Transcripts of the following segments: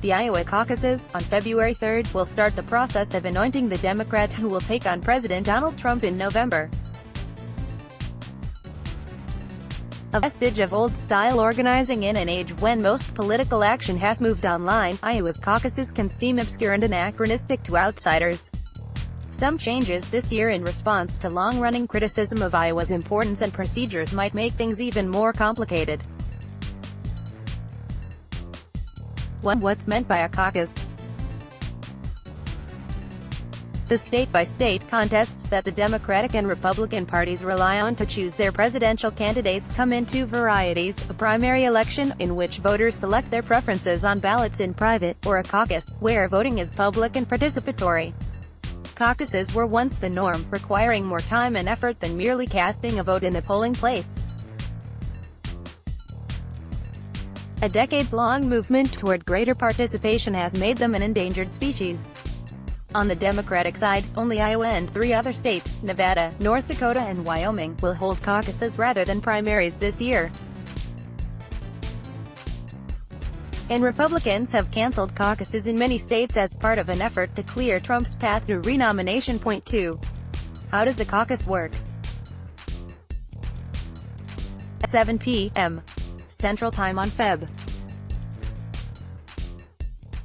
The Iowa caucuses, on February 3rd, will start the process of anointing the Democrat who will take on President Donald Trump in November. A vestige of old-style organizing in an age when most political action has moved online, Iowa's caucuses can seem obscure and anachronistic to outsiders. Some changes this year in response to long-running criticism of Iowa's importance and procedures might make things even more complicated. 1. What's meant by a caucus? The state-by-state contests that the Democratic and Republican parties rely on to choose their presidential candidates come in two varieties: a primary election, in which voters select their preferences on ballots in private, or a caucus, where voting is public and participatory. Caucuses were once the norm, requiring more time and effort than merely casting a vote in a polling place. A decades-long movement toward greater participation has made them an endangered species. On the Democratic side, only Iowa and 3 other states, Nevada, North Dakota and Wyoming, will hold caucuses rather than primaries this year. And Republicans have canceled caucuses in many states as part of an effort to clear Trump's path to renomination. Point 2. How does a caucus work? At 7 p.m. Central Time on Feb.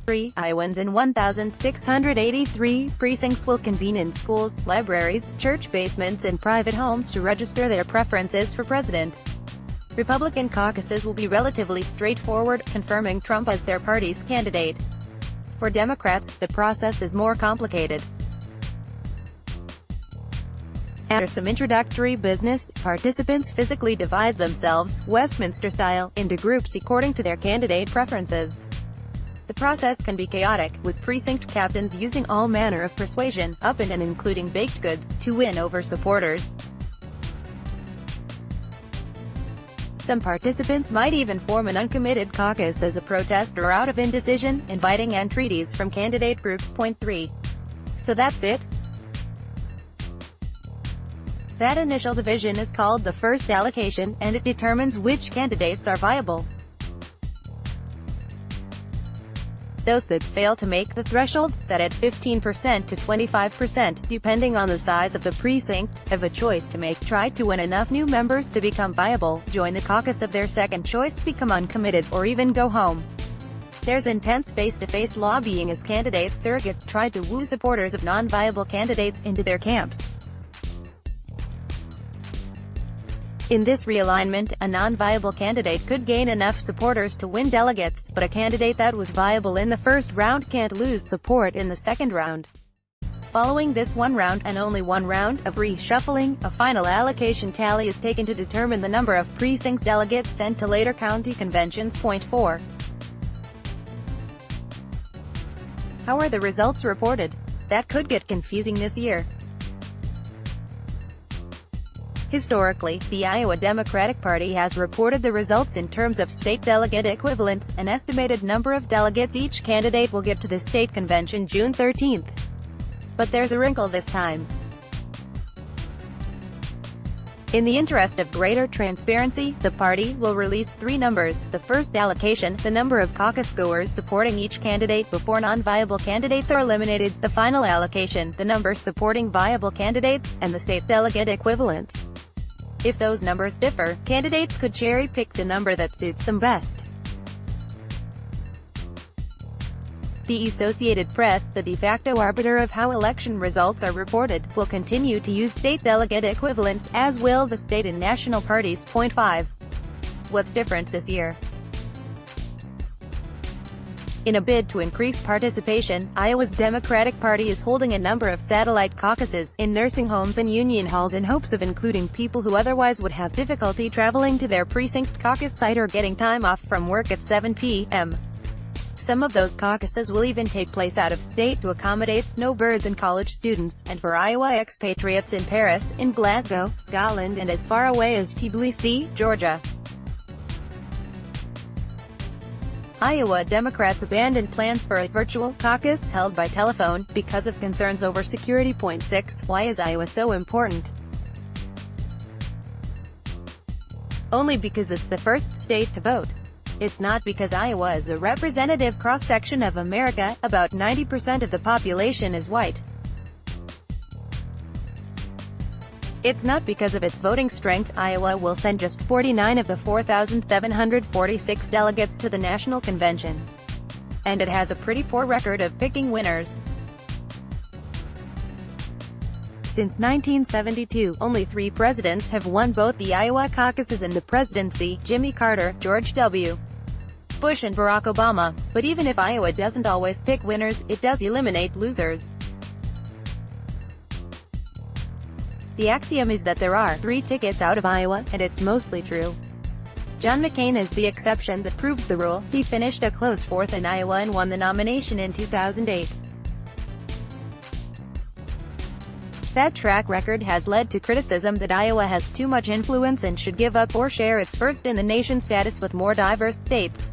3, Iowans in 1,683 precincts will convene in schools, libraries, church basements and private homes to register their preferences for president. Republican caucuses will be relatively straightforward, confirming Trump as their party's candidate. For Democrats, the process is more complicated. After some introductory business, participants physically divide themselves, Westminster-style, into groups according to their candidate preferences. The process can be chaotic, with precinct captains using all manner of persuasion, up and including baked goods, to win over supporters. Some participants might even form an uncommitted caucus as a protest or out of indecision, inviting entreaties from candidate groups. Point 3. So that's it? That initial division is called the first allocation, and it determines which candidates are viable. Those that fail to make the threshold, set at 15% to 25%, depending on the size of the precinct, have a choice to make: try to win enough new members to become viable, join the caucus of their second choice, become uncommitted, or even go home. There's intense face-to-face lobbying as candidate surrogates try to woo supporters of non-viable candidates into their camps. In this realignment, a non-viable candidate could gain enough supporters to win delegates, but a candidate that was viable in the first round can't lose support in the second round. Following this one round, and only one round, of reshuffling, a final allocation tally is taken to determine the number of precincts delegates sent to later county conventions. Point 4. How are the results reported? That could get confusing this year. Historically, the Iowa Democratic Party has reported the results in terms of state delegate equivalents, an estimated number of delegates each candidate will get to the state convention June 13th. But there's a wrinkle this time. In the interest of greater transparency, the party will release 3 numbers: the first allocation, the number of caucus goers supporting each candidate before non-viable candidates are eliminated; the final allocation, the number supporting viable candidates; and the state delegate equivalents. If those numbers differ, candidates could cherry-pick the number that suits them best. The Associated Press, the de facto arbiter of how election results are reported, will continue to use state delegate equivalents, as will the state and national parties. Point 5. What's different this year? In a bid to increase participation, Iowa's Democratic Party is holding a number of satellite caucuses, in nursing homes and union halls in hopes of including people who otherwise would have difficulty traveling to their precinct caucus site or getting time off from work at 7 p.m. Some of those caucuses will even take place out of state to accommodate snowbirds and college students, and for Iowa expatriates in Paris, in Glasgow, Scotland and as far away as Tbilisi, Georgia. Iowa Democrats abandoned plans for a virtual caucus held by telephone, because of concerns over security. Point 6. Why is Iowa so important? Only because it's the first state to vote. It's not because Iowa is a representative cross-section of America, about 90% of the population is white. It's not because of its voting strength. Iowa will send just 49 of the 4,746 delegates to the National Convention. And it has a pretty poor record of picking winners. Since 1972, only 3 presidents have won both the Iowa caucuses and the presidency: Jimmy Carter, George W. Bush and Barack Obama. But even if Iowa doesn't always pick winners, it does eliminate losers. The axiom is that there are 3 tickets out of Iowa, and it's mostly true. John McCain is the exception that proves the rule. He finished a close 4th in Iowa and won the nomination in 2008. That track record has led to criticism that Iowa has too much influence and should give up or share its first-in-the-nation status with more diverse states.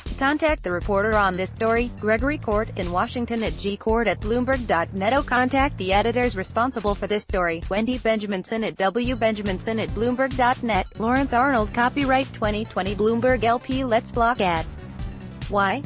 To contact the reporter on this story, Gregory Court, in Washington at gcourt@bloomberg.net, or contact the editors responsible for this story, Wendy Benjaminson at wbenjaminson@bloomberg.net, Lawrence Arnold, copyright 2020 Bloomberg LP. Let's block ads. Why?